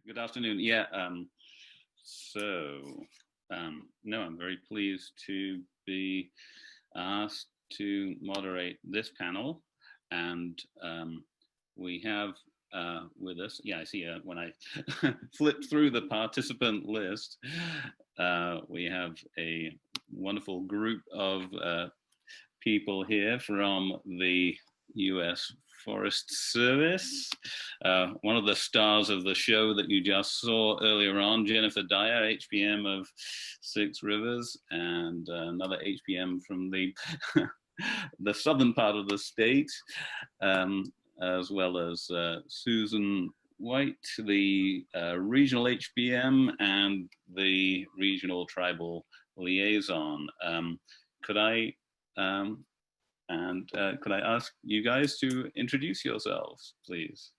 Good afternoon. Yeah, no, I'm very pleased to be asked to moderate this panel, and we have with us, yeah, I see when I flip through the participant list, we have a wonderful group of people here from the US Forest Service. One of the stars of the show that you just saw earlier on, Jennifer Dyer, HPM of Six Rivers, and another HPM from the the southern part of the state, as well as Susan White, the regional HPM and the regional tribal liaison. Could I ask you guys to introduce yourselves, please?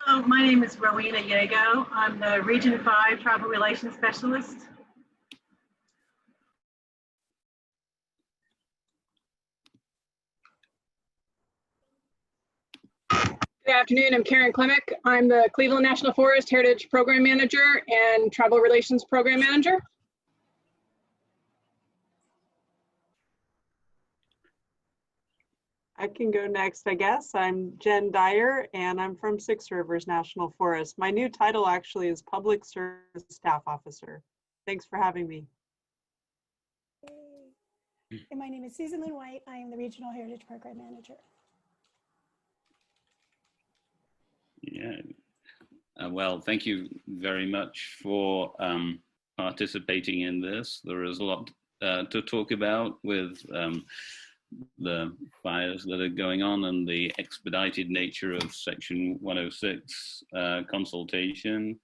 Hello, my name is Rowena Yeahquo. I'm the Region 5 Tribal Relations Specialist. Good afternoon, I'm Karin Klemic. I'm the Cleveland National Forest Heritage Program Manager and Tribal Relations Program Manager. I can go next, I guess. I'm Jen Dyer, and I'm from Six Rivers National Forest. My new title actually is Public Service Staff Officer. Thanks for having me. And my name is Susan Lynn White. I am the Regional Heritage Program Manager. Yeah, well, thank you very much for participating in this. There is a lot to talk about with the fires that are going on and the expedited nature of Section 106 consultation.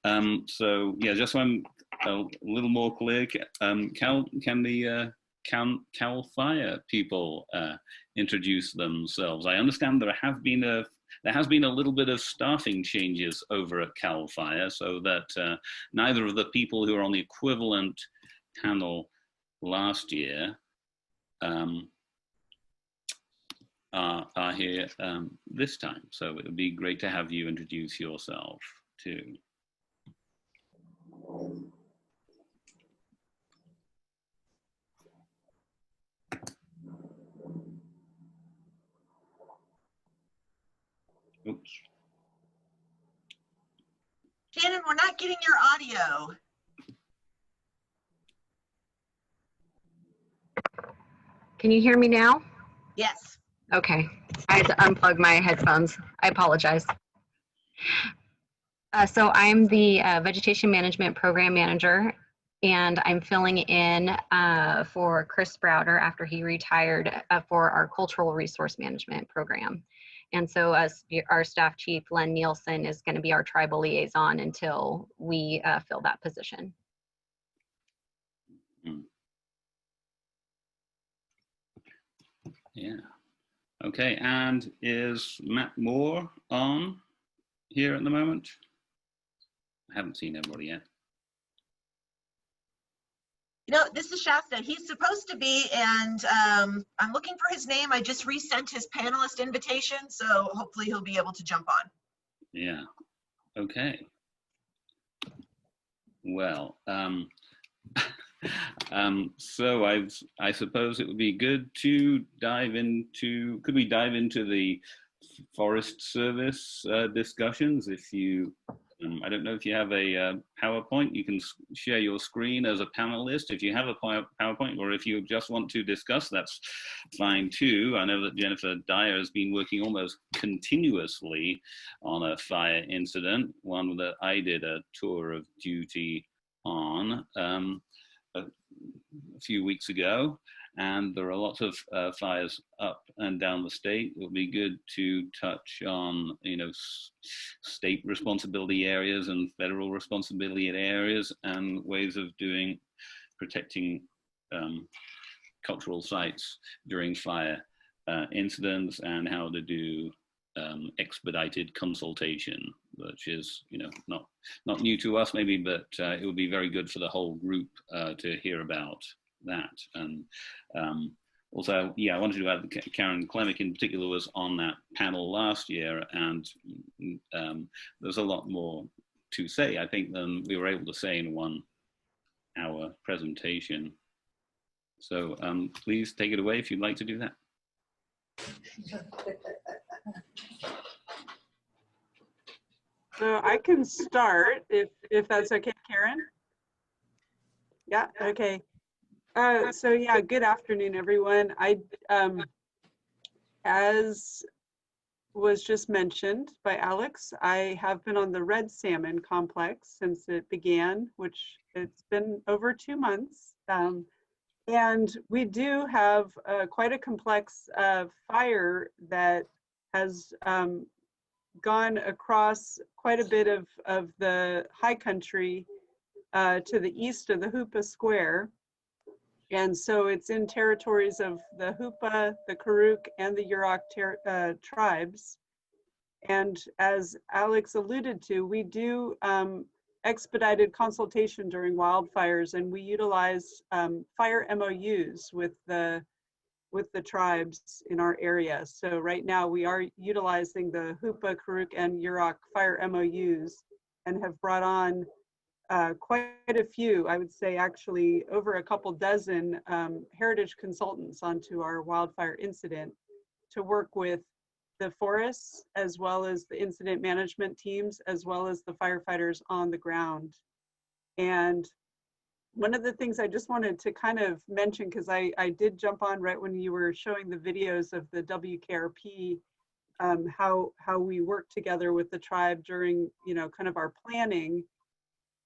So yeah, just so I'm a little more clear, can the CalFire people introduce themselves? I understand there has been a little bit of staffing changes over at CalFire, so that neither of the people who are on the equivalent panel last year are here this time. So it would be great to have you introduce yourself too. Oops. Shannon, we're not getting your audio. Can you hear me now? Yes. Okay, I had to unplug my headphones. I apologize. So I'm the Vegetation Management Program Manager, and I'm filling in for Chris Browder after he retired for our Cultural Resource Management Program. And so our staff chief, Len Nielsen, is going to be our tribal liaison until we fill that position. Yeah. Okay, and is Matt Moore on here at the moment? I haven't seen everybody yet. You know, this is Shasta. He's supposed to be, and I'm looking for his name. I just resent his panelist invitation, so hopefully he'll be able to jump on. Yeah, okay. Well, so I suppose it would be good to dive into, could we dive into the Forest Service discussions? If you, I don't know if you have a PowerPoint, you can share your screen as a panelist. If you have a PowerPoint, or if you just want to discuss, that's fine too. I know that Jennifer Dyer has been working almost continuously on a fire incident, one that I did a tour of duty on a few weeks ago, and there are lots of fires up and down the state. It would be good to touch on, you know, state responsibility areas and federal responsibility areas and ways of protecting cultural sites during fire incidents, and how to do expedited consultation, which is, you know, not new to us maybe, but it would be very good for the whole group to hear about that. And Also, yeah, I wanted to add that Karin Klemic in particular was on that panel last year, and there's a lot more to say, I think, than we were able to say in 1 hour presentation. So please take it away if you'd like to do that. So I can start if that's okay, Karin. Yeah, okay. So yeah, good afternoon, everyone. As was just mentioned by Alex, I have been on the red salmon complex since it began, which it's been over 2 months. And we do have quite a complex fire that has gone across quite a bit of the high country to the east of the Hoopa Square. And so it's in territories of the Hoopa, the Karuk, and the Yeahquo tribes. And as Alex alluded to, we do expedited consultation during wildfires, and we utilize fire MOUs with the tribes in our area. So right now we are utilizing the Hoopa, Karuk, and Yeahquo fire MOUs and have brought on quite a few, I would say actually over a couple dozen heritage consultants onto our wildfire incident to work with the forests as well as the incident management teams, as well as the firefighters on the ground. And one of the things I just wanted to kind of mention, because I did jump on right when you were showing the videos of the WKRP, how we work together with the tribe during, kind of our planning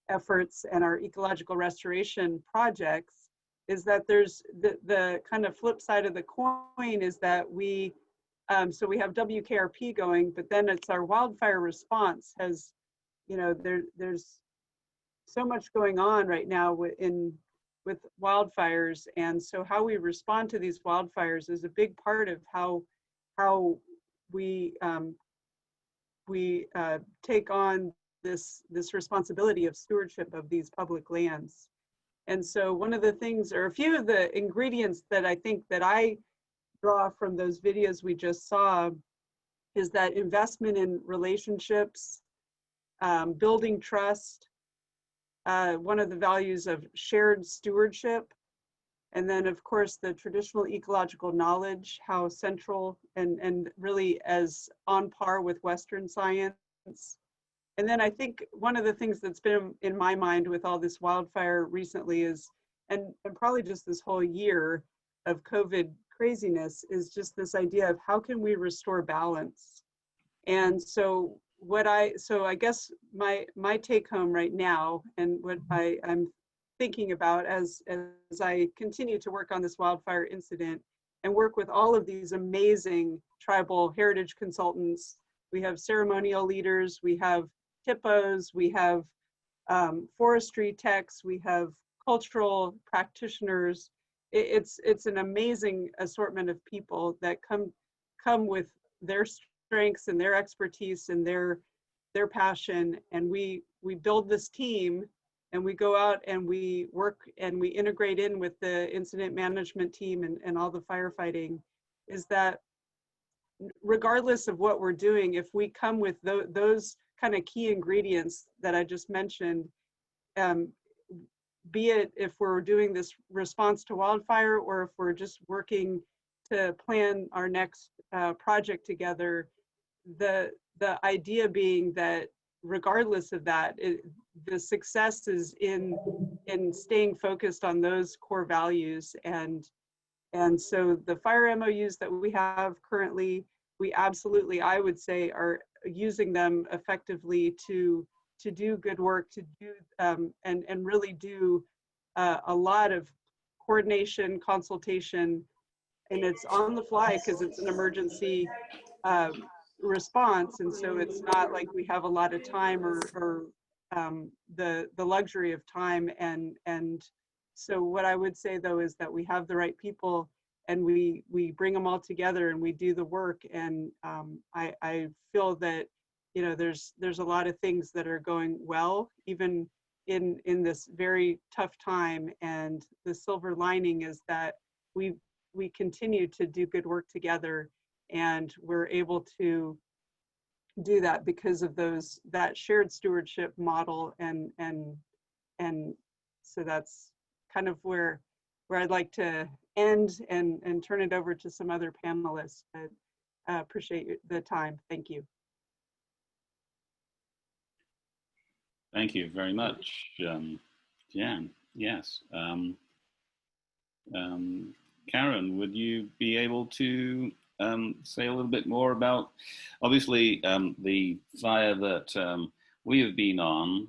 efforts and our ecological restoration projects, is that there's the kind of flip side of the coin is that we, so we have WKRP going, but then it's our wildfire response has, there's so much going on right now with wildfires. And so how we respond to these wildfires is a big part of how we take on this responsibility of stewardship of these public lands. And so one of the things, or a few of the ingredients that I think that I draw from those videos we just saw, is that investment in relationships, building trust, one of the values of shared stewardship, and then of course the traditional ecological knowledge, how central and really as on par with Western science. And then I think one of the things that's been in my mind with all this wildfire recently is, and probably just this whole year of COVID craziness, is just this idea of how can we restore balance. And so I guess my take home right now, and what I'm thinking about as I continue to work on this wildfire incident and work with all of these amazing tribal heritage consultants. We have ceremonial leaders, we have THPOs, we have forestry techs, we have cultural practitioners. It's an amazing assortment of people that come with their strengths and their expertise and their passion, and we build this team, and we go out and we work and we integrate in with the incident management team and all the firefighting. Is that regardless of what we're doing, if we come with those kind of key ingredients that I just mentioned, be it if we're doing this response to wildfire or if we're just working to plan our next project together, the idea being that regardless of that, the success is in staying focused on those core values. And so the fire MOUs that we have currently, we absolutely, I would say, are using them effectively to do good work, to do and really do a lot of coordination, consultation, and it's on the fly because it's an emergency response, and so it's not like we have a lot of time or the luxury of time. And so what I would say though is that we have the right people, and we bring them all together and we do the work. And I feel that there's a lot of things that are going well, even in this very tough time. And the silver lining is that we we continue to do good work together, and we're able to do that because of that shared stewardship model, and so that's kind of where I'd like to end and turn it over to some other panelists. But appreciate the time. Thank you. Thank you very much, Jan. Yes. Karin, would you be able to say a little bit more about, obviously, the fire that we have been on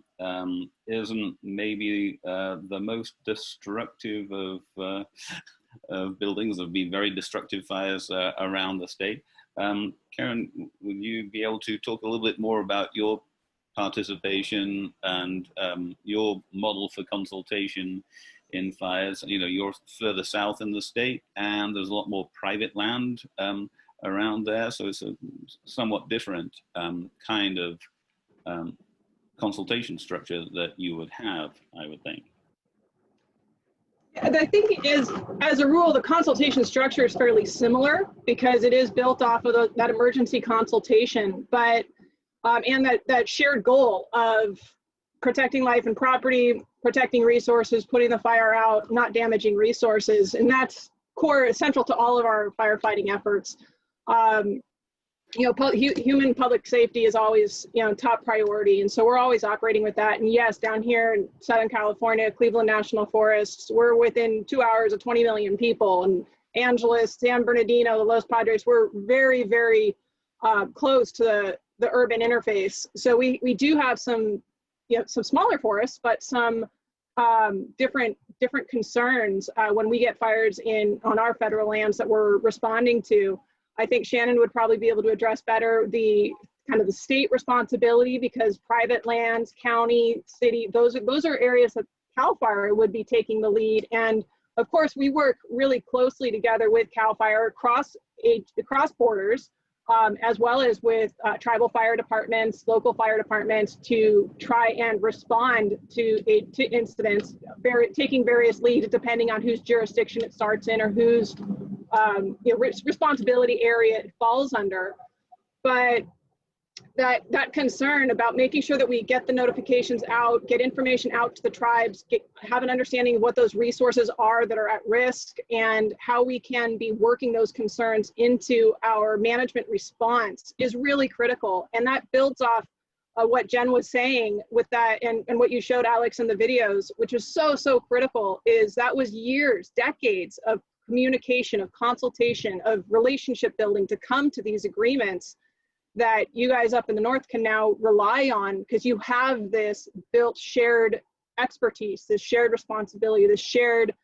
isn't maybe the most destructive of buildings. There have been very destructive fires around the state. Karin, would you be able to talk a little bit more about your participation and your model for consultation in fires? You know, you're further south in the state, and there's a lot more private land around there, so it's a somewhat different kind of consultation structure that you would have, I would think. I think as a rule, the consultation structure is fairly similar because it is built off of that emergency consultation, but and that shared goal of protecting life and property, protecting resources, putting the fire out, not damaging resources, and that's central to all of our firefighting efforts. You know, human public safety is always, you know, top priority, and so we're always operating with that. And yes, down here in Southern California, Cleveland National Forests, we're within 2 hours of 20 million people, and Angeles, San Bernardino, the Los Padres, we're very, very close to the urban interface. So we do have some, you know, some smaller forests, but some different concerns when we get fires on our federal lands that we're responding to. I think Shannon would probably be able to address better the kind of the state responsibility, because private lands, county, city, those are areas that CalFire would be taking the lead. And of course, we work really closely together with CalFire across borders, as well as with tribal fire departments, local fire departments, to try and respond to incidents, taking various leads depending on whose jurisdiction it starts in or whose responsibility area it falls under. But that concern about making sure that we get the notifications out, get information out to the tribes, have an understanding of what those resources are that are at risk, and how we can be working those concerns into our management response is really critical. And that builds off what Jen was saying with that, and what you showed, Alex, in the videos, which is so critical, is that was years, decades of communication, of consultation, of relationship building to come to these agreements that you guys up in the north can now rely on, because you have this built shared expertise, this shared responsibility, this shared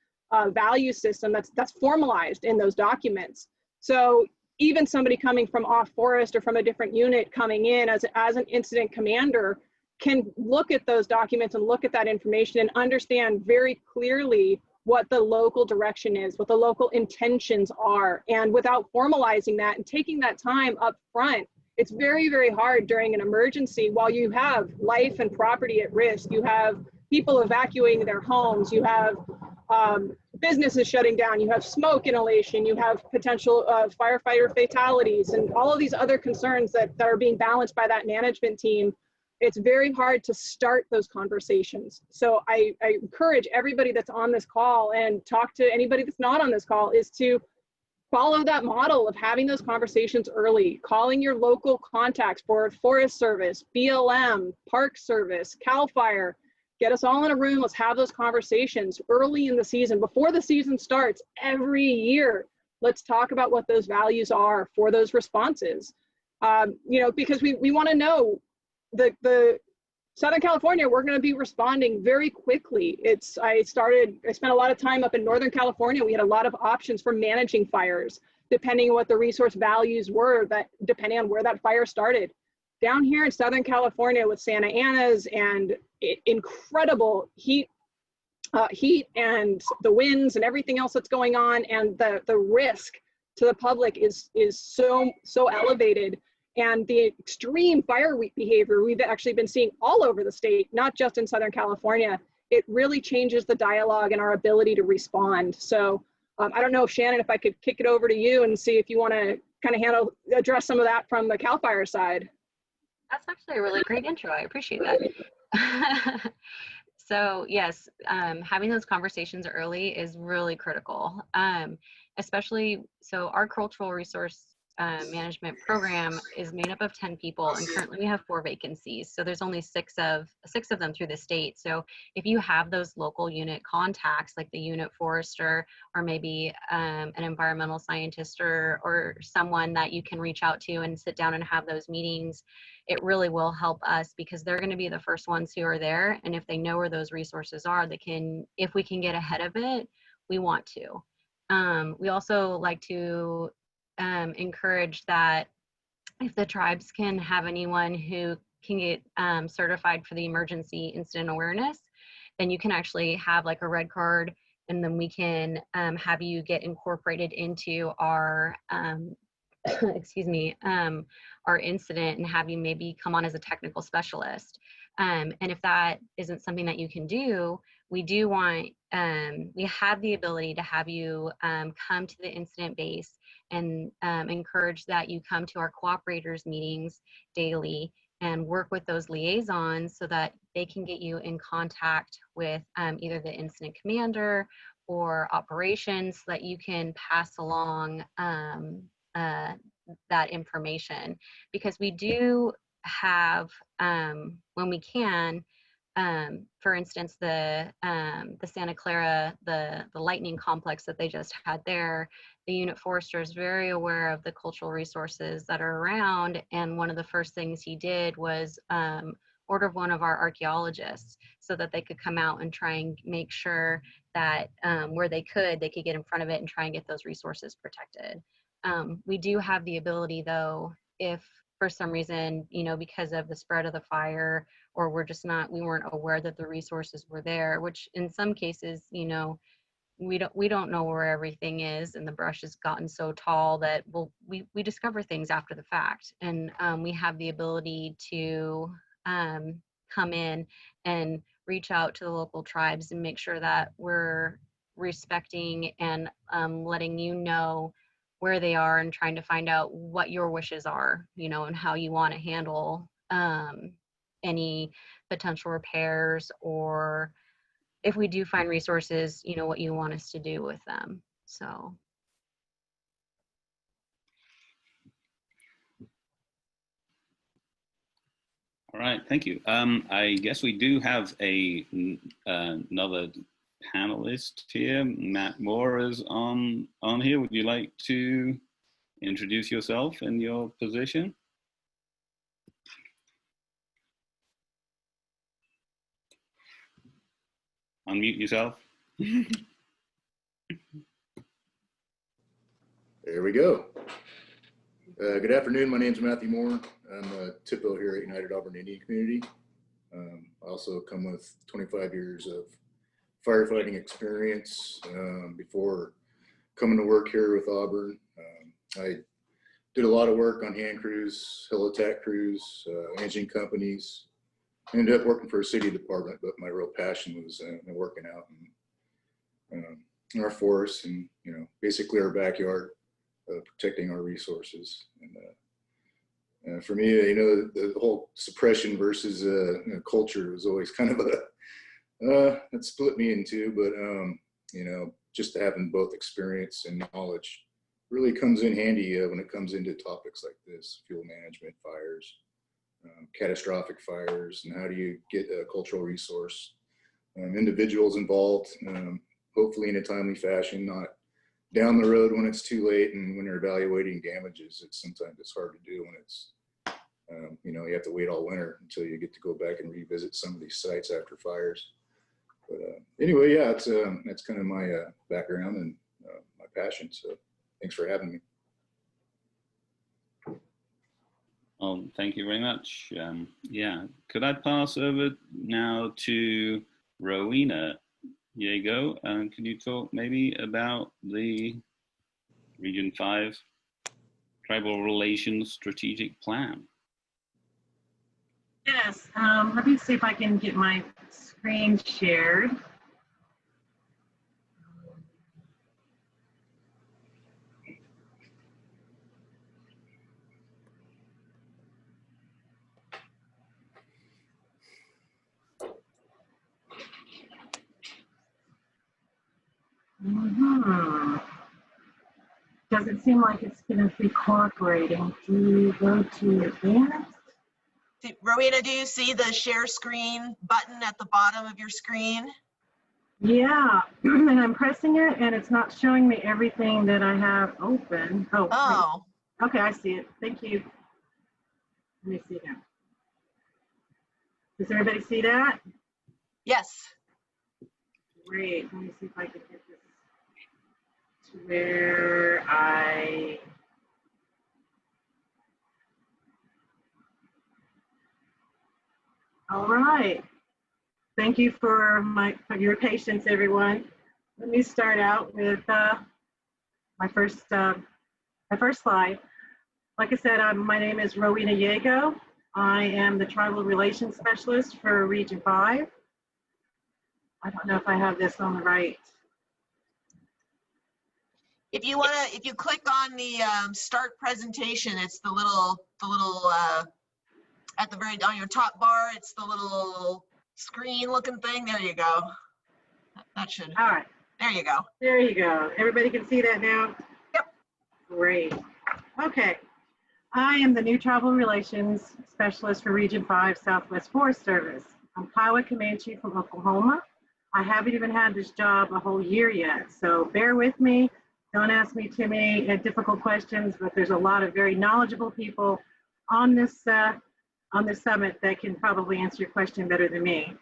value system that's formalized in those documents. So even somebody coming from off forest or from a different unit coming in as an incident commander can look at those documents and look at that information and understand very clearly what the local direction is, what the local intentions are. And without formalizing that and taking that time up front, it's very, very hard during an emergency while you have life and property at risk. You have people evacuating their homes, you have businesses shutting down, you have smoke inhalation, you have potential firefighter fatalities, and all of these other concerns that are being balanced by that management team. It's very hard to start those conversations. So I encourage everybody that's on this call, and talk to anybody that's not on this call, is to follow that model of having those conversations early, calling your local contacts for Forest Service, BLM, Park Service, CalFire. Get us all in a room. Let's have those conversations early in the season, before the season starts every year. Let's talk about what those values are for those responses. Because we want to know the Southern California, we're going to be responding very quickly. I spent a lot of time up in Northern California. We had a lot of options for managing fires, depending on what the resource values were, depending on where that fire started. Down here in Southern California with Santa Ana's and incredible heat and the winds and everything else that's going on, and the risk to the public is so elevated. And the extreme fire behavior we've actually been seeing all over the state, not just in Southern California, it really changes the dialogue and our ability to respond. So I don't know, Shannon, if I could kick it over to you and see if you want to kind of address some of that from the CalFire side. That's actually a really great intro. I appreciate that. So yes, having those conversations early is really critical, especially, so our cultural resource management program is made up of 10 people, and currently we have 4 vacancies. So there's only six of them through the state. So if you have those local unit contacts, like the unit forester, or maybe an environmental scientist, or someone that you can reach out to and sit down and have those meetings, it really will help us, because they're going to be the first ones who are there. And if they know where those resources are, they can, if we can get ahead of it, we want to. We also like to encourage that if the tribes can have anyone who can get certified for the emergency incident awareness, then you can actually have like a red card, and then we can have you get incorporated into our excuse me, our incident, and have you maybe come on as a technical specialist. And if that isn't something that you can do, we do want, we have the ability to have you come to the incident base, and encourage that you come to our cooperators meetings daily and work with those liaisons so that they can get you in contact with either the incident commander or operations, so that you can pass along that information. Because we do have, when we can, for instance, the Santa Clara, the lightning complex that they just had there, the unit forester is very aware of the cultural resources that are around. And one of the first things he did was order one of our archaeologists so that they could come out and try and make sure that where they could get in front of it and try and get those resources protected. We do have the ability, though, if for some reason, you know, because of the spread of the fire, or we weren't aware that the resources were there, which in some cases, you know, we don't know where everything is, and the brush has gotten so tall that we discover things after the fact. And we have the ability to come in and reach out to the local tribes and make sure that we're respecting and letting you know where they are, and trying to find out what your wishes are, you know, and how you want to handle any potential repairs, or if we do find resources, you know, what you want us to do with them. So. All right, thank you. I guess we do have another panelist here. Matt Moore is on here. Would you like to introduce yourself and your position? Unmute yourself. There we go. Good afternoon. My name is Matthew Moore. I'm a THPO here at United Auburn Indian Community. I also come with 25 years of firefighting experience before coming to work here with Auburn. I did a lot of work on hand crews, heli-tac crews, engine companies. I ended up working for a city department, but my real passion was working out in our forests and, you know, basically our backyard, protecting our resources. And for me, you know, the whole suppression versus you know, culture was always kind of that split me in two. But you know, just having both experience and knowledge really comes in handy when it comes into topics like this: fuel management, fires, catastrophic fires, and how do you get a cultural resource, individuals involved, hopefully in a timely fashion, not down the road when it's too late. And when you're evaluating damages, sometimes it's hard to do when it's, you know, you have to wait all winter until you get to go back and revisit some of these sites after fires. But anyway, yeah, that's kind of my background and my passion. So thanks for having me. Thank you very much. Yeah, could I pass over now to Rowena? Yeahquo, can you talk maybe about the Region 5 Tribal Relations Strategic Plan? Yes, let me see if I can get my screen shared. Doesn't seem like it's going to be cooperating. Do you go to advanced? Rowena, do you see the share screen button at the bottom of your screen? Yeah, and I'm pressing it and it's not showing me everything that I have open. Oh. Wait. Okay, I see it. Thank you. Let me see now. Does everybody see that? Yes. Great. Let me see if I can get this to where I. All right. Thank you for your patience, everyone. Let me start out with my first slide. Like I said, my name is Rowena Yeahquo. I am the Tribal Relations Specialist for Region 5. I don't know if I have this on the right. If you click on the start presentation, it's the little at the very on your top bar. It's the little screen looking thing. There you go. That should. All right. There you go. There you go. Everybody can see that now? Yep. Great. Okay. I am the new Tribal Relations Specialist for Region 5 Southwest Forest Service. I'm Kiowa Comanche from Oklahoma. I haven't even had this job a whole year yet, so bear with me. Don't ask me too many difficult questions, but there's a lot of very knowledgeable people on this summit that can probably answer your question better than me.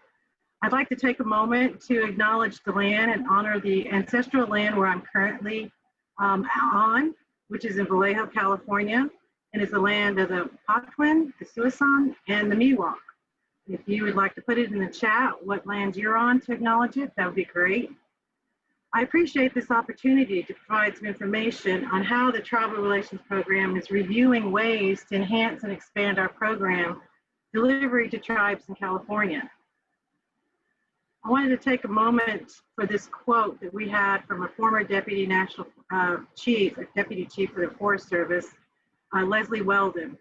I'd like to take a moment to acknowledge the land and honor the ancestral land where I'm currently on, which is in Vallejo, California, and is the land of the Paquin, the Suisan, and the Miwok. If you would like to put it in the chat what land you're on to acknowledge it, that would be great. I appreciate this opportunity to provide some information on how the Tribal Relations Program is reviewing ways to enhance and expand our program delivery to tribes in California. I wanted to take a moment for this quote that we had from a former Deputy Chief for the Forest Service, Leslie Weldon.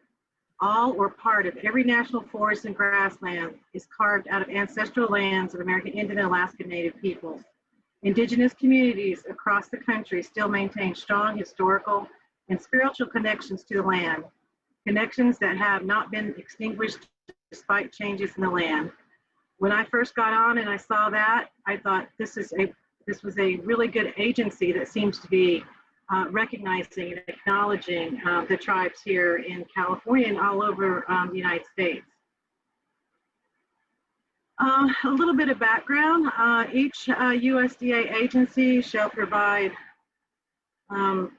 All or part of every national forest and grassland is carved out of ancestral lands of American Indian and Alaska Native peoples. Indigenous communities across the country still maintain strong historical and spiritual connections to the land, connections that have not been extinguished despite changes in the land. When I first got on and I saw that, I thought this was a really good agency that seems to be recognizing and acknowledging the tribes here in California and all over the United States. A little bit of background. Each USDA agency shall provide an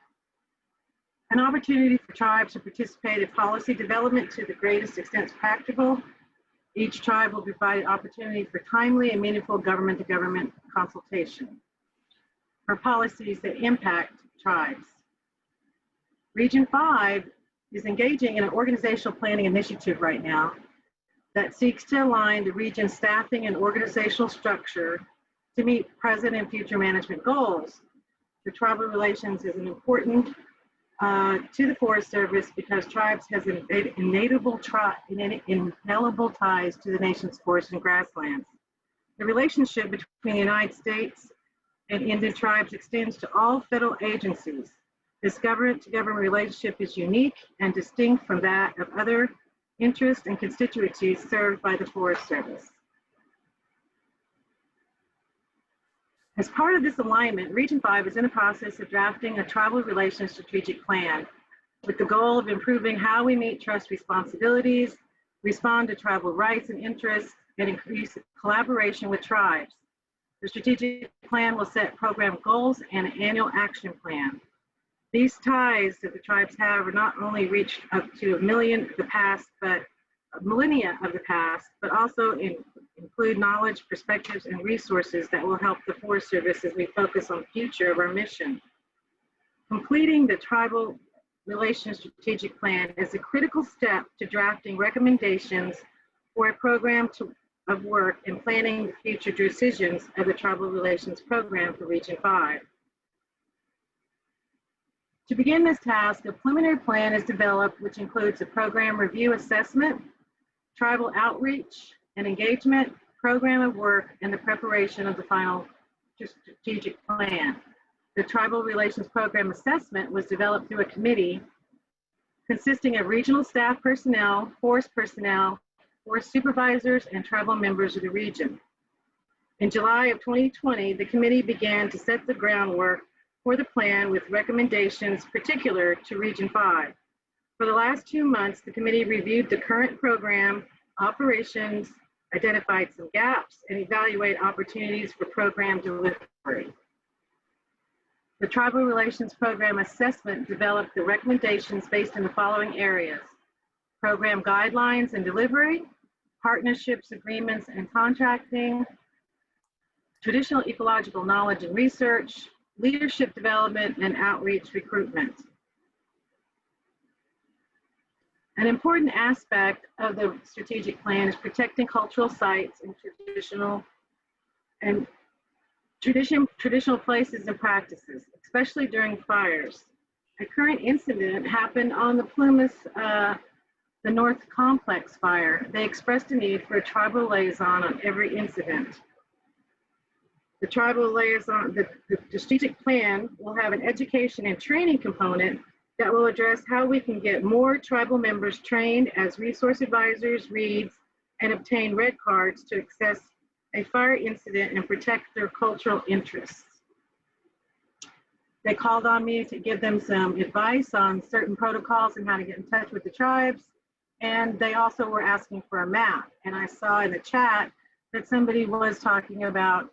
opportunity for tribes to participate in policy development to the greatest extent practical. Each tribe will provide an opportunity for timely and meaningful government-to-government consultation for policies that impact tribes. Region 5 is engaging in an organizational planning initiative right now that seeks to align the region's staffing and organizational structure to meet present and future management goals. The tribal relations is important to the Forest Service because tribes has inalienable ties to the nation's forests and grasslands. The relationship between the United States and Indian tribes extends to all federal agencies. This government-to-government relationship is unique and distinct from that of other interests and constituencies served by the Forest Service. As part of this alignment, Region 5 is in the process of drafting a tribal relations strategic plan with the goal of improving how we meet trust responsibilities, respond to tribal rights and interests, and increase collaboration with tribes. The strategic plan will set program goals and an annual action plan. These ties that the tribes have are not only reached up to millennia of the past, but also include knowledge, perspectives, and resources that will help the Forest Service as we focus on the future of our mission. Completing the Tribal Relations Strategic Plan is a critical step to drafting recommendations for a program of work and planning the future decisions of the Tribal Relations Program for Region 5. To begin this task, a preliminary plan is developed, which includes a program review assessment, tribal outreach and engagement, program of work, and the preparation of the final strategic plan. The Tribal Relations Program Assessment was developed through a committee consisting of regional staff personnel, forest personnel, forest supervisors, and tribal members of the region. In July of 2020, the committee began to set the groundwork for the plan with recommendations particular to Region 5. For the last 2 months, the committee reviewed the current program operations, identified some gaps, and evaluated opportunities for program delivery. The Tribal Relations Program Assessment developed the recommendations based on the following areas: program guidelines and delivery, partnerships, agreements, and contracting, traditional ecological knowledge and research, leadership development, and outreach recruitment. An important aspect of the strategic plan is protecting cultural sites and traditional places and practices, especially during fires. A current incident happened on the Plymouth, the North Complex fire. They expressed a need for a tribal liaison on every incident. The tribal liaison, the strategic plan will have an education and training component that will address how we can get more tribal members trained as resource advisors, reads, and obtain red cards to access a fire incident and protect their cultural interests. They called on me to give them some advice on certain protocols and how to get in touch with the tribes. And they also were asking for a map. And I saw in the chat that somebody was talking about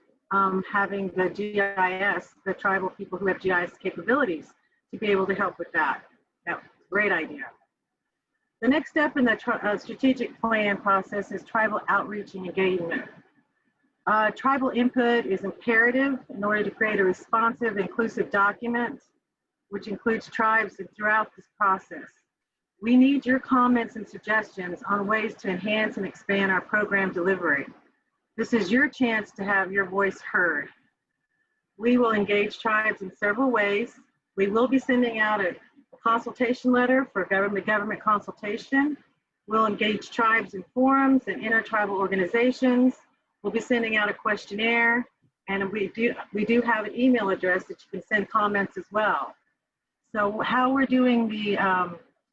having the GIS, the tribal people who have GIS capabilities, to be able to help with that. That's a great idea. The next step in the strategic plan process is tribal outreach and engagement. Tribal input is imperative in order to create a responsive, inclusive document, which includes tribes throughout this process. We need your comments and suggestions on ways to enhance and expand our program delivery. This is your chance to have your voice heard. We will engage tribes in several ways. We will be sending out a consultation letter for government consultation. We'll engage tribes in forums and intertribal organizations. We'll be sending out a questionnaire, and we do have an email address that you can send comments as well. So how we're doing the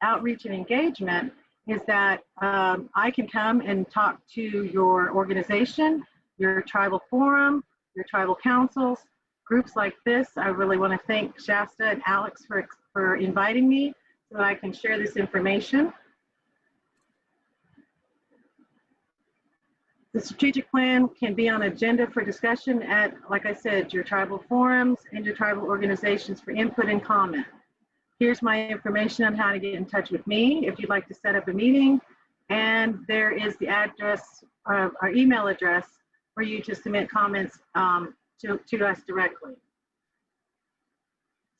outreach and engagement is that I can come and talk to your organization, your tribal forum, your tribal councils, groups like this. I really want to thank Shasta and Alex for inviting me so that I can share this information. The strategic plan can be on agenda for discussion at, like I said, your tribal forums and your tribal organizations for input and comment. Here's my information on how to get in touch with me if you'd like to set up a meeting. And there is the address, our email address for you to submit comments to us directly.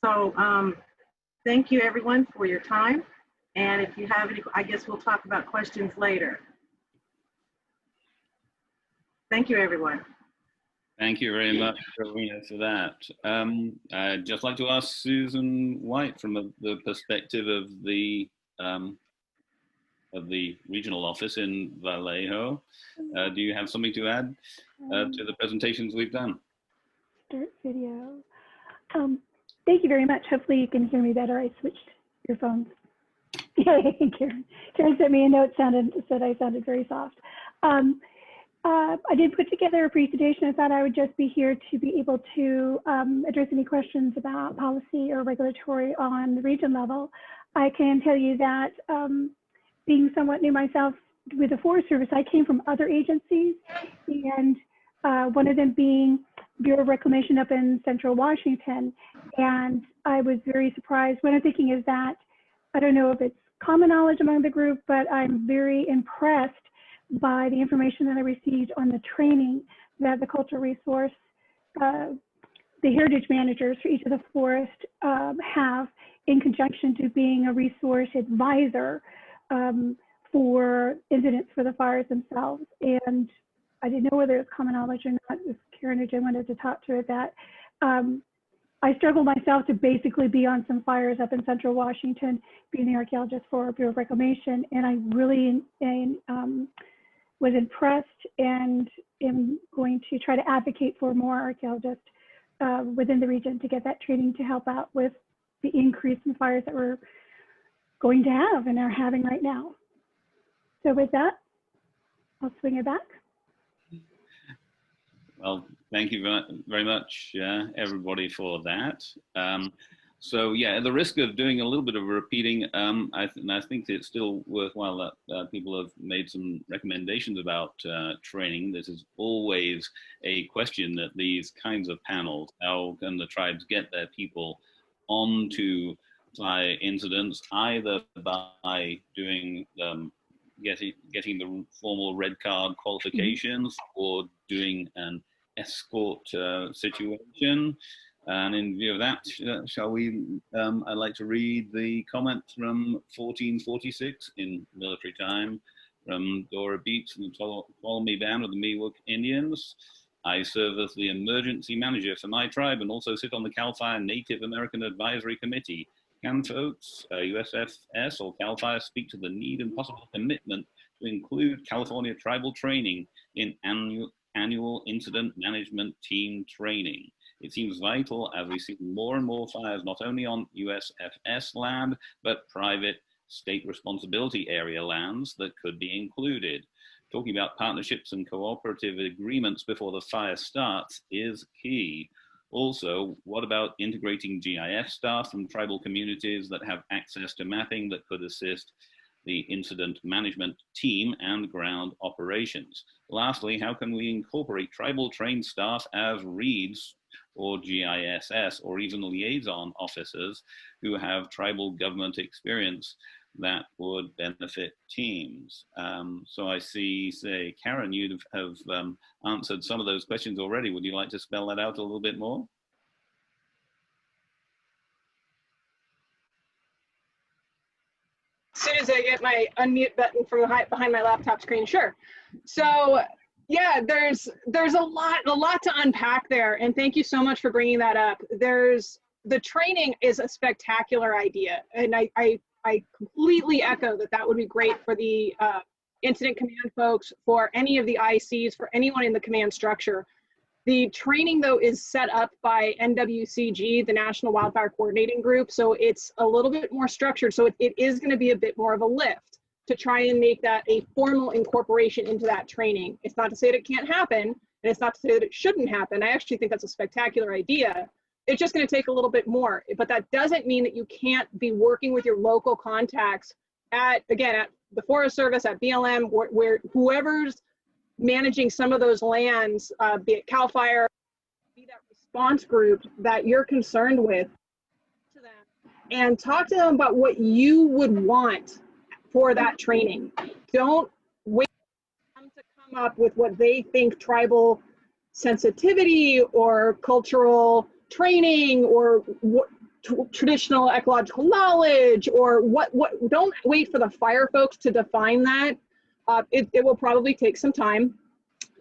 So thank you everyone for your time. And if you have any, I guess we'll talk about questions later. Thank you, everyone. Thank you very much, Rowena, for that. I'd just like to ask Susan White, from the perspective of the regional office in Vallejo, do you have something to add to the presentations we've done? Start video. Thank you very much. Hopefully you can hear me better. I switched earphones. Karin sent me a note, said I sounded very soft. I did put together a presentation. I thought I would just be here to be able to address any questions about policy or regulatory on the region level. I can tell you that being somewhat new myself with the Forest Service, I came from other agencies, and one of them being Bureau of Reclamation up in Central Washington. And I was very surprised. What I'm thinking is that, I don't know if it's common knowledge among the group, but I'm very impressed by the information that I received on the training that the cultural resource, the heritage managers for each of the forests have in conjunction to being a resource advisor for incidents for the fires themselves. And I didn't know whether it's common knowledge or not. If Karin or Jim wanted to talk to it, that I struggled myself to basically be on some fires up in Central Washington, being the archaeologist for Bureau of Reclamation, and I really was impressed and am going to try to advocate for more archaeologists within the region to get that training to help out with the increase in fires that we're going to have and are having right now. So with that, I'll swing it back. Well, thank you very much, everybody, for that. So yeah, at the risk of doing a little bit of repeating, I think it's still worthwhile that people have made some recommendations about training. This is always a question that these kinds of panels, how can the tribes get their people onto fire incidents, either by doing getting the formal red card qualifications or doing an escort situation. And in view of that, shall we, I'd like to read the comment from 1446 in military time from Dora Beats and the Tuolumne Band of the Miwok Indians. I serve as the emergency manager for my tribe and also sit on the CalFire Native American Advisory Committee. Can folks, USFS or CalFire, speak to the need and possible commitment to include California tribal training in annual incident management team training? It seems vital as we see more and more fires, not only on USFS land, but private state responsibility area lands that could be included. Talking about partnerships and cooperative agreements before the fire starts is key. Also, what about integrating GIS staff from tribal communities that have access to mapping that could assist the incident management team and ground operations? Lastly, how can we incorporate tribal trained staff as reads or GISS or even liaison officers who have tribal government experience that would benefit teams? So I see, say, Karin, you have answered some of those questions already. Would you like to spell that out a little bit more? As soon as I get my unmute button from behind my laptop screen, sure. So yeah, there's a lot to unpack there, and thank you so much for bringing that up. The training is a spectacular idea, and I completely echo that would be great for the incident command folks, for any of the ICs, for anyone in the command structure. The training, though, is set up by NWCG, the National Wildfire Coordinating Group, so it's a little bit more structured. So it is going to be a bit more of a lift to try and make that a formal incorporation into that training. It's not to say that it can't happen, and it's not to say that it shouldn't happen. I actually think that's a spectacular idea. It's just going to take a little bit more, but that doesn't mean that you can't be working with your local contacts at the Forest Service, at BLM, where whoever's managing some of those lands, be it CalFire, be that response group that you're concerned with, to them and talk to them about what you would want for that training. Don't wait for them to come up with what they think tribal sensitivity or cultural training or what traditional ecological knowledge or what don't wait for the fire folks to define that. It will probably take some time,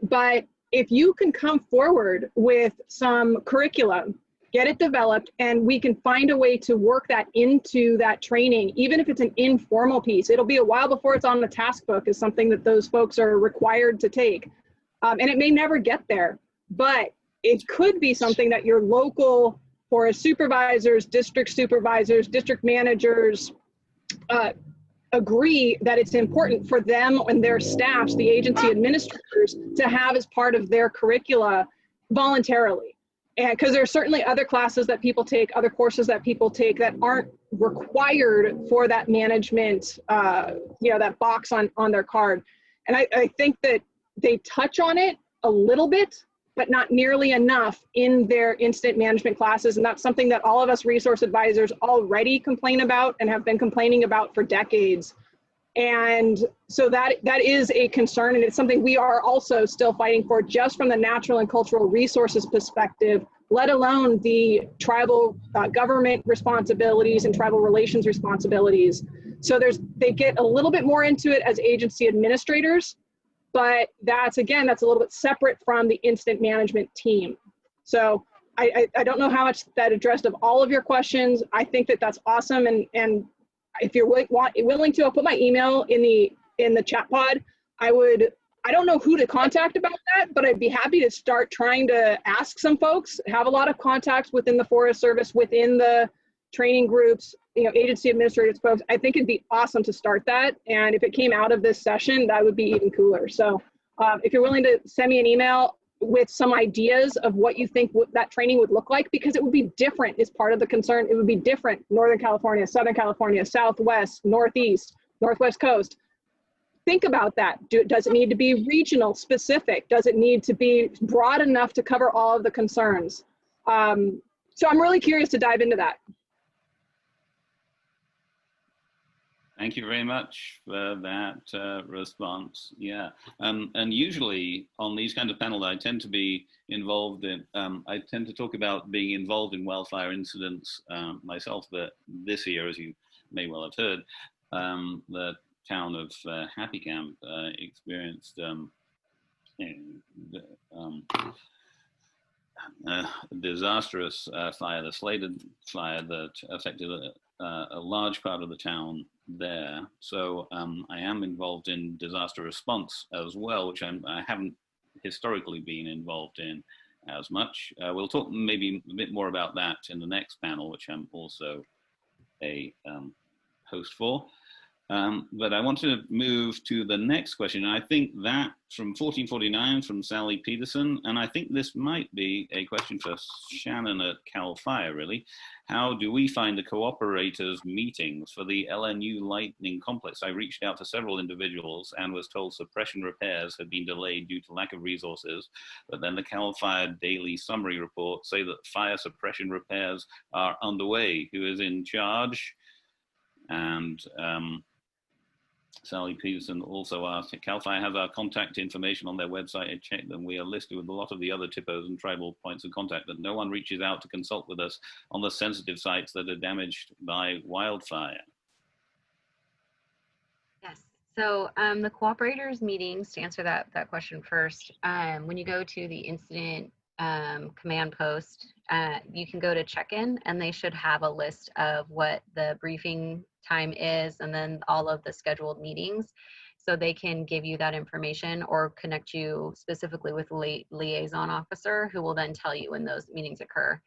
but if you can come forward with some curriculum, get it developed, and we can find a way to work that into that training, even if it's an informal piece. It'll be a while before it's on the task book as something that those folks are required to take. And it may never get there, but it could be something that your local forest supervisors, district managers, agree that it's important for them and their staffs, the agency administrators, to have as part of their curricula voluntarily. And because there are certainly other classes that people take, other courses that people take that aren't required for that management, that box on their card. And I think that they touch on it a little bit, but not nearly enough in their incident management classes. And that's something that all of us resource advisors already complain about and have been complaining about for decades. And so that is a concern, and it's something we are also still fighting for, just from the natural and cultural resources perspective, let alone the tribal government responsibilities and tribal relations responsibilities. So they get a little bit more into it as agency administrators, but that's a little bit separate from the incident management team. So I don't know how much that addressed of all of your questions. I think that that's awesome, and if you're willing to, I'll put my email in the chat pod. I would I don't know who to contact about that, but I'd be happy to start trying to ask some folks, have a lot of contacts within the Forest Service, within the training groups, you know, agency administrators folks. I think it'd be awesome to start that. And if it came out of this session, that would be even cooler. So if you're willing to send me an email with some ideas of what you think that training would look like, because it would be different is part of the concern. It would be different, Northern California, Southern California, Southwest, Northeast, Northwest Coast. Think about that. Does it need to be regional specific? Does it need to be broad enough to cover all of the concerns? So I'm really curious to dive into that. Thank you very much for that response. Yeah, and usually on these kinds of panels, I tend to be involved in, I tend to talk about being involved in wildfire incidents myself, but this year, as you may well have heard, the town of Happy Camp experienced a disastrous fire, the Slated fire that affected a large part of the town there. So I am involved in disaster response as well, which I haven't historically been involved in as much. We'll talk maybe a bit more about that in the next panel, which I'm also a host for. But I want to move to the next question. I think that from 1449 from Sally Peterson, and I think this might be a question for Shannon at CalFire, really. How do we find the cooperators meetings for the LNU lightning complex? I reached out to several individuals and was told suppression repairs had been delayed due to lack of resources, but then the CalFire daily summary report say that fire suppression repairs are underway. Who is in charge? And Sally Peterson also asked, CalFire has our contact information on their website. I checked them. We are listed with a lot of the other THPOs and tribal points of contact, but no one reaches out to consult with us on the sensitive sites that are damaged by wildfire. Yes, so the cooperators meetings, to answer that question first, when you go to the incident command post, you can go to check-in and they should have a list of what the briefing time is and then all of the scheduled meetings, so they can give you that information or connect you specifically with a liaison officer who will then tell you when those meetings occur.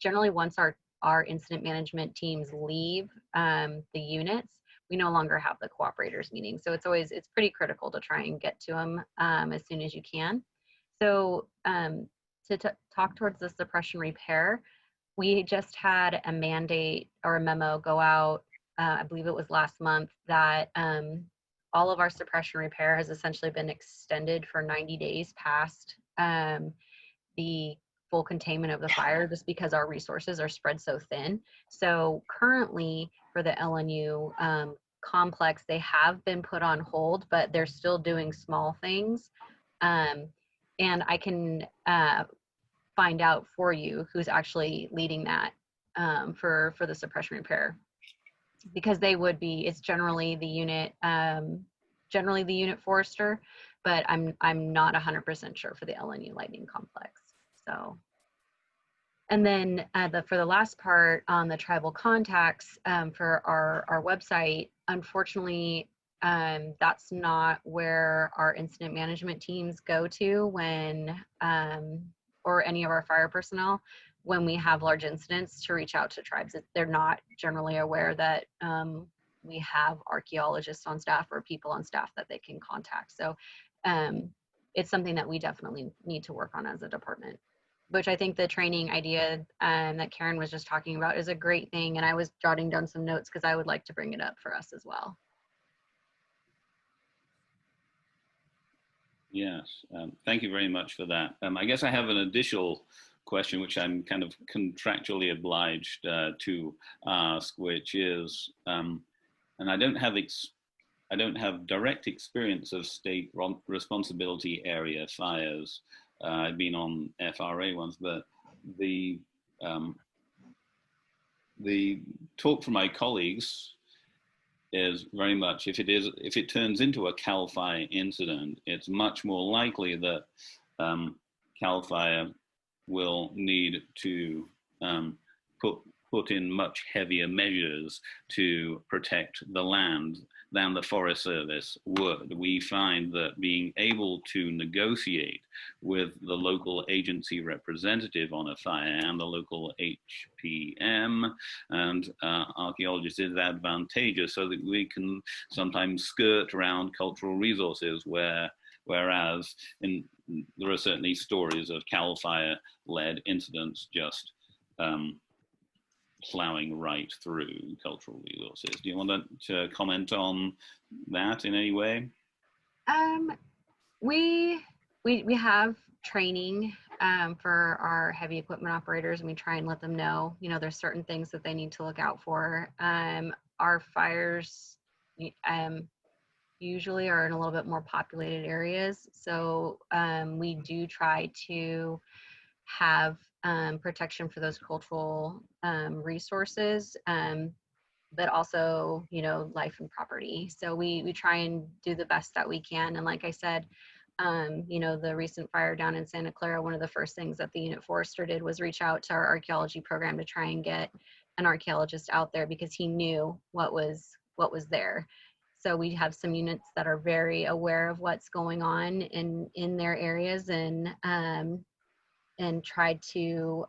Generally once our incident management teams leave the units, we no longer have the cooperators meeting. So it's pretty critical to try and get to them as soon as you can. So to talk towards the suppression repair, we just had a mandate or a memo go out, I believe it was last month, that all of our suppression repair has essentially been extended for 90 days past the full containment of the fire, just because our resources are spread so thin. So currently for the LNU complex, they have been put on hold, but they're still doing small things. And I can find out for you who's actually leading that for the suppression repair, because they would be, it's generally the unit forester, but I'm not 100% sure for the LNU lightning complex. So, and then for the last part on the tribal contacts for our website, unfortunately, that's not where our incident management teams go to when, or any of our fire personnel, when we have large incidents, to reach out to tribes. They're not generally aware that we have archaeologists on staff or people on staff that they can contact. So it's something that we definitely need to work on as a department, which I think the training idea that Karin was just talking about is a great thing. And I was jotting down some notes because I would like to bring it up for us as well. Yes, thank you very much for that. I guess I have an additional question, which I'm kind of contractually obliged to ask, which is, and I don't have direct experience of state responsibility area fires. I've been on FRA ones, but the talk from my colleagues is very much, if it turns into a CalFire incident, it's much more likely that CalFire will need to put put in much heavier measures to protect the land than the Forest Service would. We find that being able to negotiate with the local agency representative on a fire and the local HPM and archaeologists is advantageous, so that we can sometimes skirt around cultural resources, whereas there are certainly stories of CalFire-led incidents just plowing right through cultural resources. Do you want to comment on that in any way? We have training for our heavy equipment operators, and we try and let them know, you know, there's certain things that they need to look out for. Our fires usually are in a little bit more populated areas, so we do try to have protection for those cultural resources, but also, you know, life and property. So we try and do the best that we can. And like I said, you know, the recent fire down in Santa Clara, one of the first things that the unit forester did was reach out to our archaeology program to try and get an archaeologist out there, because he knew what was there. So we have some units that are very aware of what's going on in their areas, and try to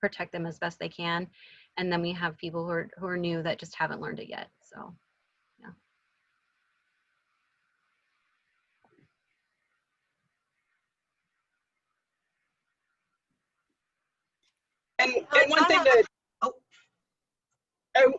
protect them as best they can. And then we have people who are new that just haven't learned it yet. So, yeah. And one thing that,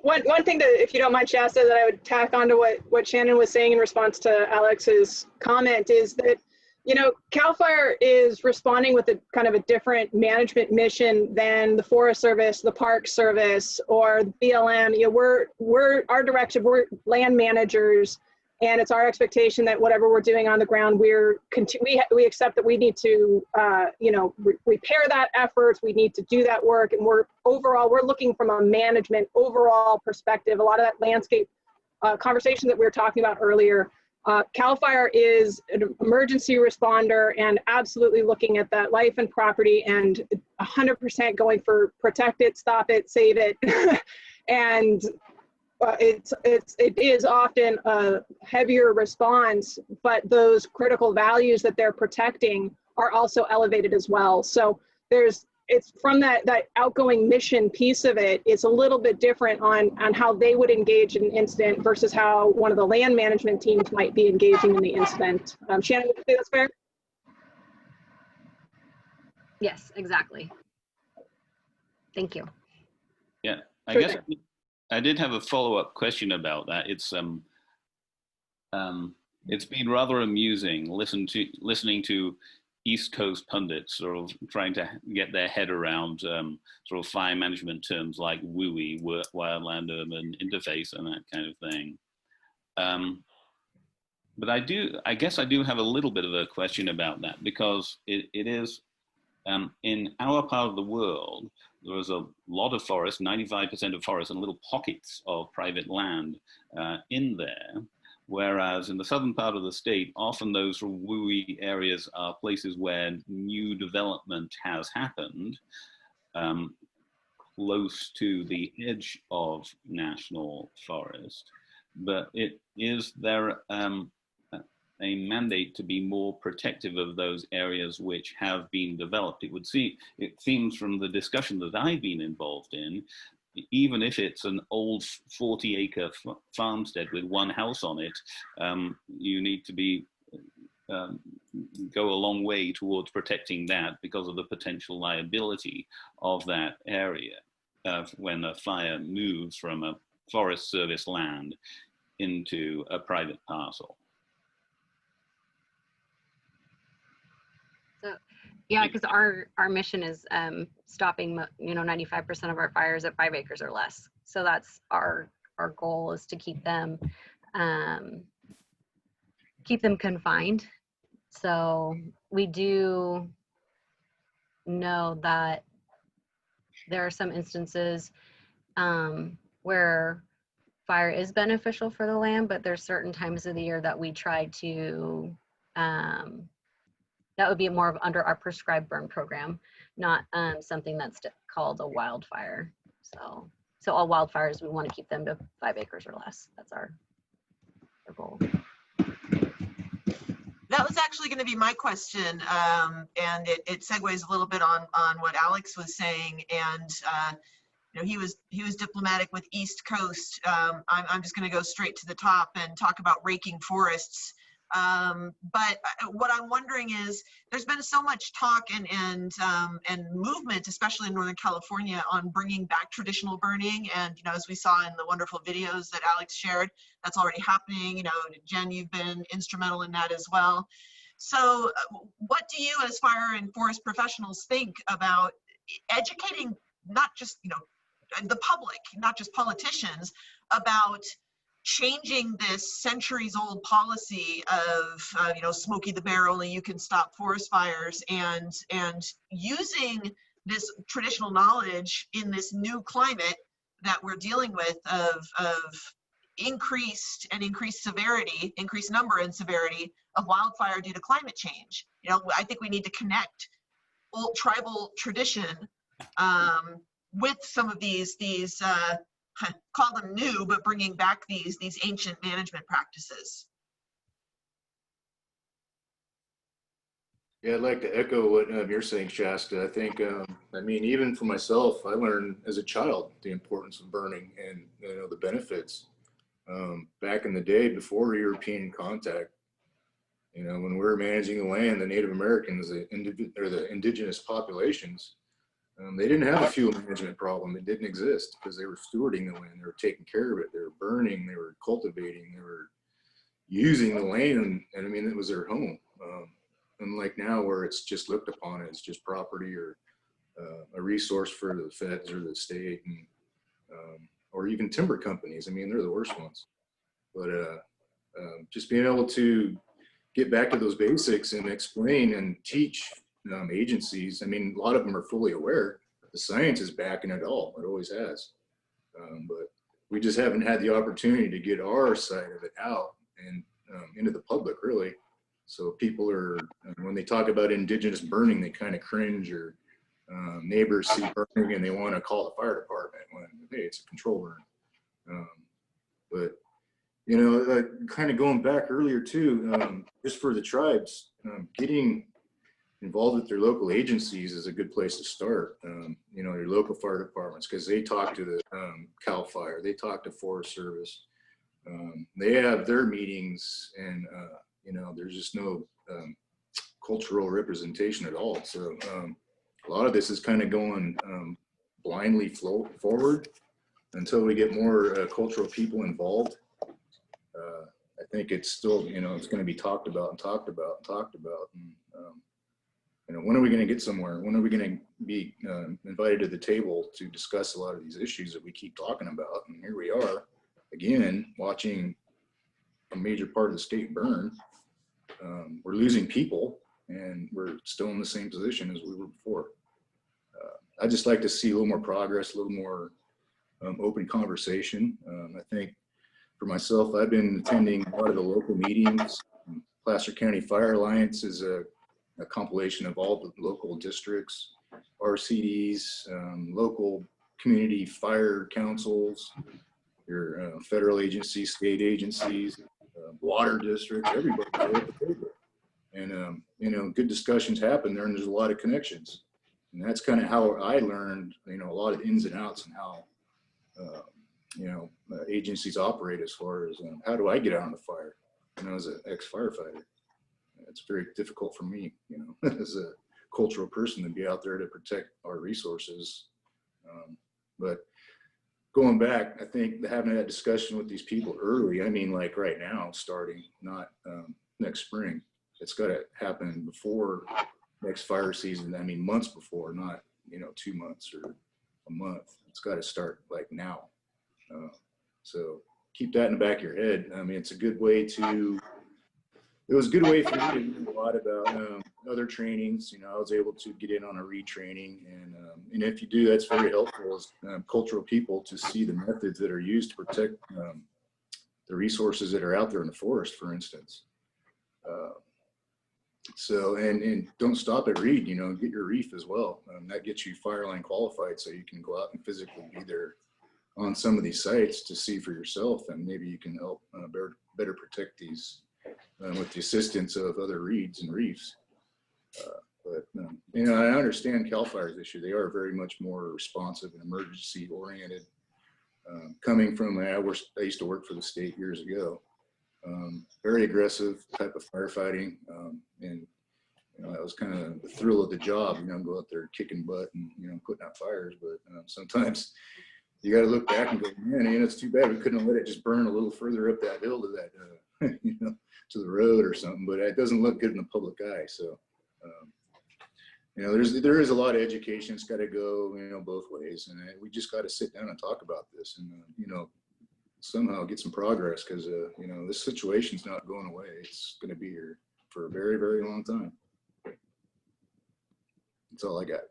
one thing that, if you don't mind, Shasta, that I would tack onto what Shannon was saying in response to Alex's comment is that, you know, CalFire is responding with a kind of a different management mission than the Forest Service, the Park Service, or the BLM. You know, we're our directive, we're land managers, and it's our expectation that whatever we're doing on the ground, we accept that we need to, you know, repair that effort. We need to do that work, and we're looking from a management overall perspective. A lot of that landscape conversation that we were talking about earlier. CalFire is an emergency responder and absolutely looking at that life and property, and 100% going for protect it, stop it, save it. And it is often a heavier response, but those critical values that they're protecting are also elevated as well. So it's from that outgoing mission piece of it, it's a little bit different on how they would engage in an incident versus how one of the land management teams might be engaging in the incident. Shannon, would you say that's fair? Yes, exactly. Thank you. Yeah, I Sure guess thing. I did have a follow-up question about that. It's been rather amusing listening to East Coast pundits sort of trying to get their head around sort of fire management terms like WUI, wildland urban interface, and that kind of thing. But I guess I do have a little bit of a question about that, because it is, in our part of the world, there is a lot of forest, 95% of forest, and little pockets of private land in there. Whereas in the southern part of the state, often those WUI areas are places where new development has happened, close to the edge of national forest. But is there a mandate to be more protective of those areas which have been developed? It seems from the discussion that I've been involved in, even if it's an old 40-acre farmstead with one house on it, you need to go a long way towards protecting that because of the potential liability of that area when a fire moves from a Forest Service land into a private parcel. So, yeah, because our mission is stopping, 95% of our fires at 5 acres or less. So that's our goal, is to keep them confined. So we do know that there are some instances where fire is beneficial for the land, but there's certain times of the year that we try to that would be more of under our prescribed burn program, not something that's called a wildfire. So all wildfires, we want to keep them to 5 acres or less. That's our goal. That was actually going to be my question, and it segues a little bit on what Alex was saying. And you know, he was diplomatic with East Coast. I'm just going to go straight to the top and talk about raking forests. But what I'm wondering is, there's been so much talk and movement, especially in Northern California, on bringing back traditional burning. And, you know, as we saw in the wonderful videos that Alex shared, that's already happening. You know, Jen, you've been instrumental in that as well. So what do you as fire and forest professionals think about educating not just, you know, the public, not just politicians, about changing this centuries-old policy of you know, Smokey the Bear, only you can stop forest fires, and using this traditional knowledge in this new climate that we're dealing with of increased severity, increased number and severity of wildfire due to climate change. You know, I think we need to connect old tribal tradition with some of these call them new, but bringing back these ancient management practices. Yeah, I'd like to echo what you're saying, Shasta. I think, I mean, even for myself, I learned as a child the importance of burning and, you know, the benefits. Back in the day before European contact, you know, when we were managing the land, the Native Americans, the indigenous populations, they didn't have a fuel management problem. It didn't exist because they were stewarding the land. They were taking care of it. They were burning. They were cultivating. They were using the land. And I mean, it was their home. Unlike now, where it's just looked upon as just property or a resource for the feds or the state, and or even timber companies. I mean, they're the worst ones. But just being able to get back to those basics and explain and teach agencies. I mean, a lot of them are fully aware. The science is backing it all. It always has. But we just haven't had the opportunity to get our side of it out and into the public, really. So people are, when they talk about indigenous burning, they kind of cringe, or neighbors see burning and they want to call the fire department when, hey, it's a control burn. But, you know, kind of going back earlier too, just for the tribes, getting involved with their local agencies is a good place to start. You know, your local fire departments, because they talk to the CalFire, they talk to Forest Service. They have their meetings, and you know, there's just no cultural representation at all. So a lot of this is kind of going blindly forward until we get more cultural people involved. I think it's still, you know, it's going to be talked about and talked about and talked about. And, you know, when are we going to get somewhere? When are we going to be invited to the table to discuss a lot of these issues that we keep talking about? And here we are again, watching a major part of the state burn. We're losing people, and we're still in the same position as we were before. I'd just like to see a little more progress, a little more open conversation. I think for myself, I've been attending a lot of the local meetings. Placer County Fire Alliance is a compilation of all the local districts, RCDs, local community fire councils, your federal agencies, state agencies, water districts, everybody at the table. And, you know, good discussions happen there, and there's a lot of connections. And that's kind of how I learned, you know, a lot of ins and outs and how, you know, agencies operate as far as how do I get out on the fire, you know, as an ex-firefighter. It's very difficult for me, you know, as a cultural person to be out there to protect our resources. But going back, I think having that discussion with these people early, I mean, like right now, starting, not next spring, it's got to happen before next fire season. I mean, months before, not, you know, 2 months or a month. It's got to start like now. So keep that in the back of your head. I mean, it's a good way to, it was a good way for me to learn a lot about other trainings. You know, I was able to get in on a retraining, and if you do, that's very helpful as cultural people to see the methods that are used to protect the resources that are out there in the forest, for instance. So, and don't stop at Reed, you know, get your reef as well. That gets you fire line qualified, so you can go out and physically be there on some of these sites to see for yourself, and maybe you can help better protect these with the assistance of other reeds and reefs. But you know, I understand CalFire's issue. They are very much more responsive and emergency oriented. Coming from, I used to work for the state years ago. Very aggressive type of firefighting, and you know, that was kind of the thrill of the job. You know, go out there kicking butt and, you know, putting out fires. But sometimes you got to look back and go, man, it's too bad we couldn't have let it just burn a little further up that hill to that, you know, to the road or something. But it doesn't look good in the public eye. So, you know, there is a lot of education. It's got to go, you know, both ways, and we just got to sit down and talk about this, and you know, somehow get some progress, because you know, this situation's not going away. It's going to be here for a very, very long time. That's all I got.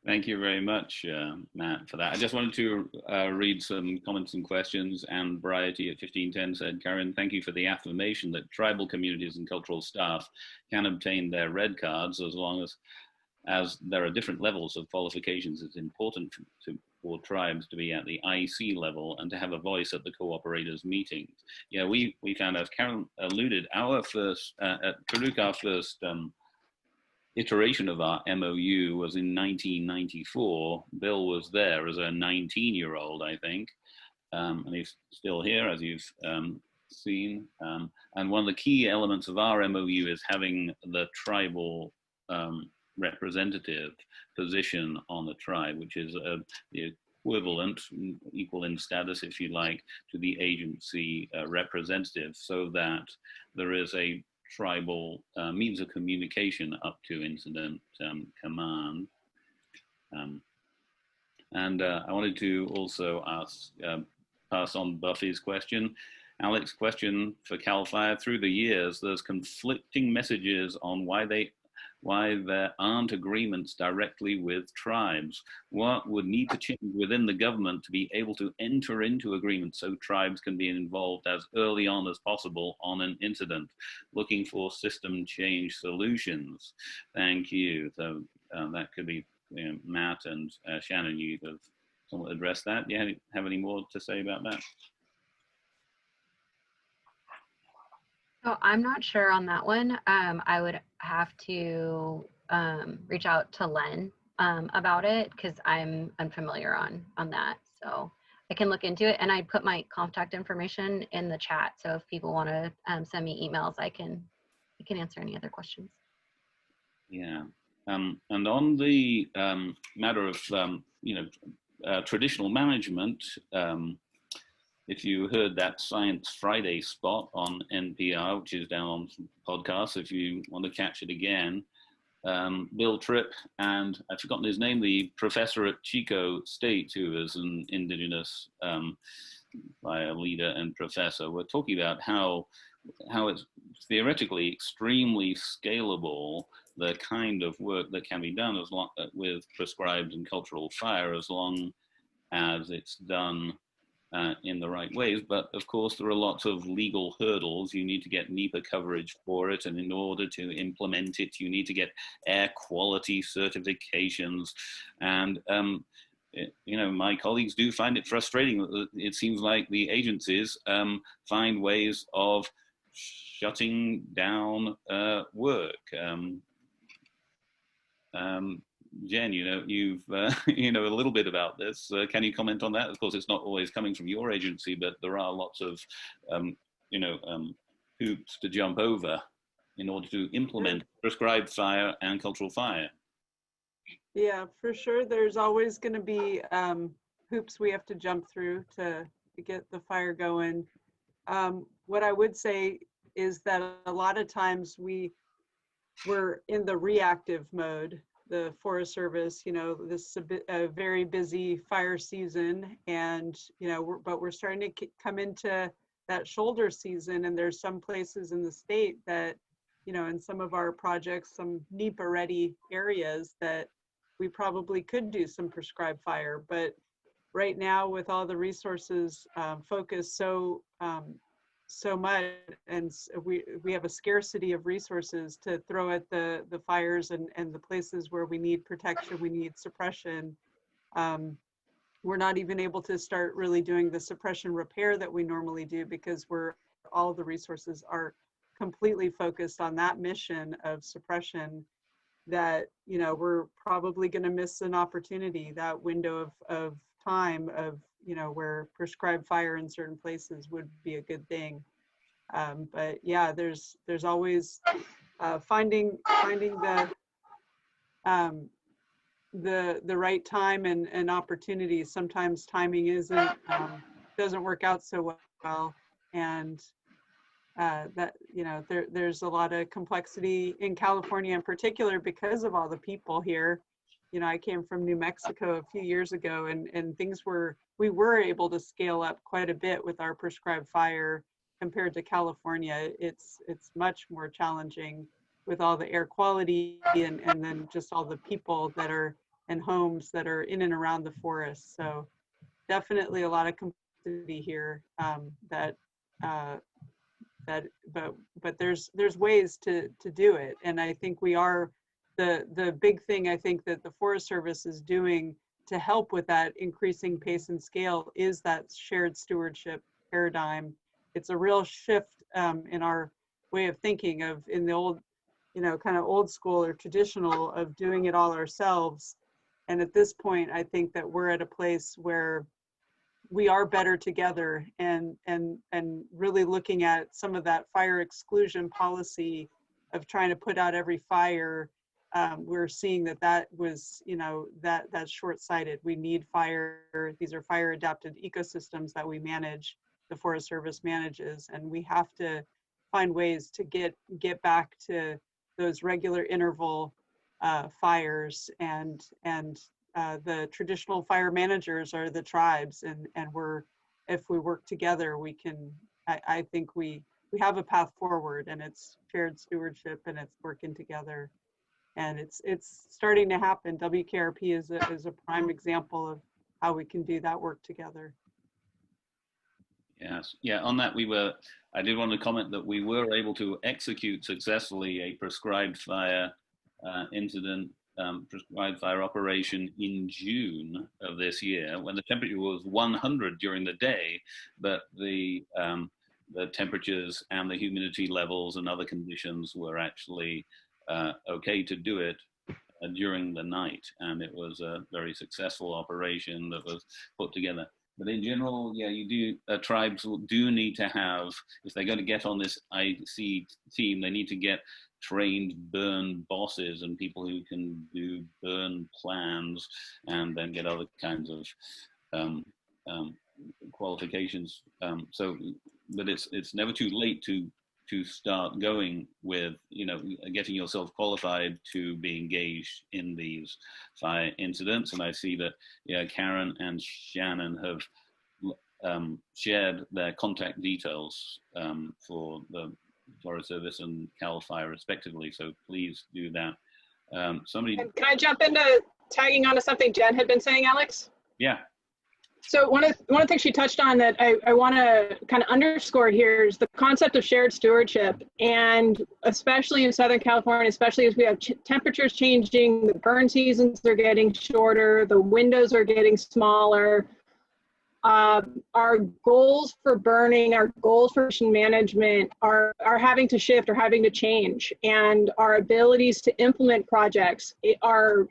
Thank you very much, Matt, for that. I just wanted to read some comments and questions. And Variety at 1510 said, Karin, thank you for the affirmation that tribal communities and cultural staff can obtain their red cards as long as there are different levels of qualifications. It's important for tribes to be at the IC level and to have a voice at the cooperators meetings. Yeah, we found, as Karin alluded, our first, at Karuk, our first iteration of our MOU was in 1994. Bill was there as a 19-year-old, I think, and he's still here, as you've seen. And one of the key elements of our MOU is having the tribal representative position on the tribe, which is the equivalent, equal in status, if you like, to the agency representative, so that there is a tribal means of communication up to incident command. And I wanted to also ask, pass on Buffy's question. Alex's question for CalFire: through the years, there's conflicting messages on why there aren't agreements directly with tribes. What would need to change within the government to be able to enter into agreements so tribes can be involved as early on as possible on an incident? Looking for system change solutions. Thank you. So that could be, you know, Matt and Shannon, you have somewhat addressed that. Do you have any more to say about that? So I'm not sure on that one. I would have to reach out to Len about it, because I'm unfamiliar on that. So I can look into it, and I put my contact information in the chat. So if people want to send me emails, I can answer any other questions. Yeah, and on the matter of you know, traditional management. If you heard that Science Friday spot on NPR, which is down on podcasts, if you want to catch it again, Bill Tripp and, I've forgotten his name, the professor at Chico State, who is an indigenous leader and professor, were talking about how it's theoretically extremely scalable, the kind of work that can be done as long with prescribed and cultural fire, as long as it's done in the right ways. But of course, there are lots of legal hurdles. You need to get NEPA coverage for it, and in order to implement it, you need to get air quality certifications. And you know, my colleagues do find it frustrating. It seems like the agencies find ways of shutting down work. Jen, you know, you've you know a little bit about this. Can you comment on that? Of course, it's not always coming from your agency, but there are lots of you know, hoops to jump over in order to implement prescribed fire and cultural fire. Yeah, for sure. There's always going to be hoops we have to jump through to get the fire going. What I would say is that a lot of times we're in the reactive mode. The Forest Service, you know, this is a very busy fire season, and you know, but we're starting to come into that shoulder season, and there's some places in the state that, you know, in some of our projects, some NEPA ready areas that we probably could do some prescribed fire. But right now, with all the resources focused so so much, and we have a scarcity of resources to throw at the fires and the places where we need protection, we need suppression. We're not even able to start really doing the suppression repair that we normally do because all the resources are completely focused on that mission of suppression, that, you know, we're probably going to miss an opportunity, that window of time of, you know, where prescribed fire in certain places would be a good thing. But yeah, there's always finding the right time and opportunities. Sometimes timing doesn't work out so well, and that, you know, there's a lot of complexity in California in particular because of all the people here. You know, I came from New Mexico a few years ago, and we were able to scale up quite a bit with our prescribed fire compared to California. It's much more challenging with all the air quality and then just all the people that are and homes that are in and around the forest. So definitely a lot of complexity here, but there's ways to do it. And I think we are, the big thing I think that the Forest Service is doing to help with that increasing pace and scale is that shared stewardship paradigm. It's a real shift in our way of thinking of, in the old, you know, kind of old school or traditional of doing it all ourselves. And at this point, I think that we're at a place where we are better together, and really looking at some of that fire exclusion policy of trying to put out every fire. We're seeing that was, you know, that's short-sighted. We need fire. These are fire adapted ecosystems that we manage, the Forest Service manages, and we have to find ways to get back to those regular interval fires, and the traditional fire managers are the tribes, and if we work together, we can, I think we have a path forward, and it's shared stewardship, and it's working together, and it's starting to happen. WKRP is a prime example of how we can do that work together. Yes, yeah, on that I did want to comment that we were able to execute successfully a prescribed fire incident, prescribed fire operation in June of this year, when the temperature was 100 during the day, but the temperatures and the humidity levels and other conditions were actually okay to do it during the night, and it was a very successful operation that was put together. But in general, yeah, you do, tribes do need to have, if they're going to get on this IC team, they need to get trained burn bosses and people who can do burn plans, and then get other kinds of qualifications. But it's never too late to start going with, you know, getting yourself qualified to be engaged in these fire incidents. And I see that, yeah, Karin and Shannon have shared their contact details for the Forest Service and CalFire respectively. So please do that. And can I jump into tagging on to something Jen had been saying, Alex? Yeah. So one of the things she touched on that I want to kind of underscore here is the concept of shared stewardship, and especially in Southern California, especially as we have temperatures changing, the burn seasons are getting shorter, the windows are getting smaller. Our goals for burning, our goals for management are having to shift or having to change, and our abilities to implement projects are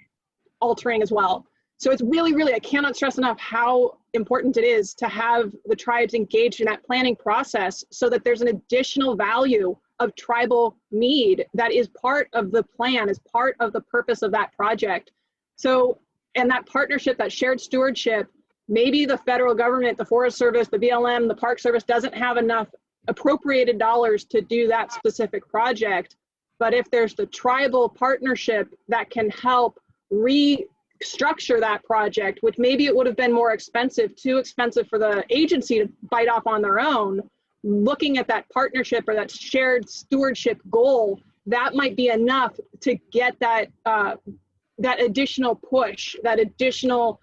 altering as well. So it's really, really, I cannot stress enough how important it is to have the tribes engaged in that planning process, so that there's an additional value of tribal need that is part of the plan, is part of the purpose of that project. So, and that partnership, that shared stewardship, maybe the federal government, the Forest Service, the BLM, the Park Service doesn't have enough appropriated dollars to do that specific project. But if there's the tribal partnership that can help restructure that project, which maybe it would have been more expensive, too expensive for the agency to bite off on their own, looking at that partnership or that shared stewardship goal, that might be enough to get that that additional push, that additional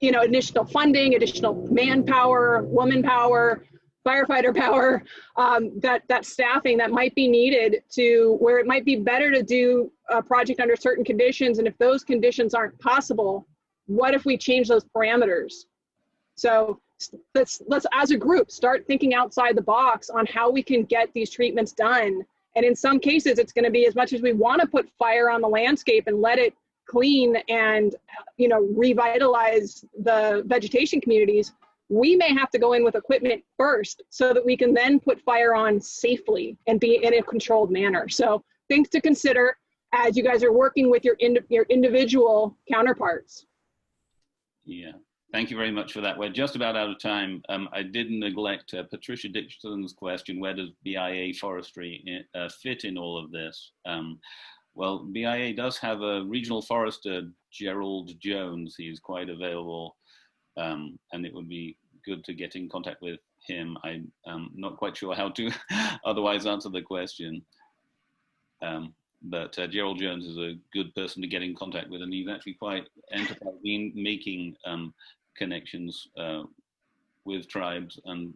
additional funding, additional manpower, woman power. firefighter power, that staffing that might be needed to where it might be better to do a project under certain conditions. And if those conditions aren't possible, what if we change those parameters? So let's as a group start thinking outside the box on how we can get these treatments done. And in some cases, it's going to be, as much as we want to put fire on the landscape and let it clean and, you know, revitalize the vegetation communities, we may have to go in with equipment first so that we can then put fire on safely and be in a controlled manner. So things to consider as you guys are working with your individual counterparts. Yeah, thank you very much for that. We're just about out of time. I did neglect Patricia Dixon's question, where does BIA forestry fit in all of this? Well, BIA does have a regional forester, Gerald Jones. He's quite available, and it would be good to get in contact with him. I'm not quite sure how to otherwise answer the question. But Gerald Jones is a good person to get in contact with, and he's actually quite enterprising in making connections with tribes and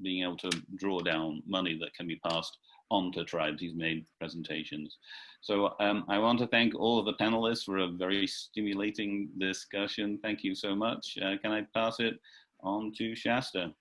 being able to draw down money that can be passed on to tribes. He's made presentations. So I want to thank all of the panelists for a very stimulating discussion. Thank you so much. Can I pass it on to Shasta?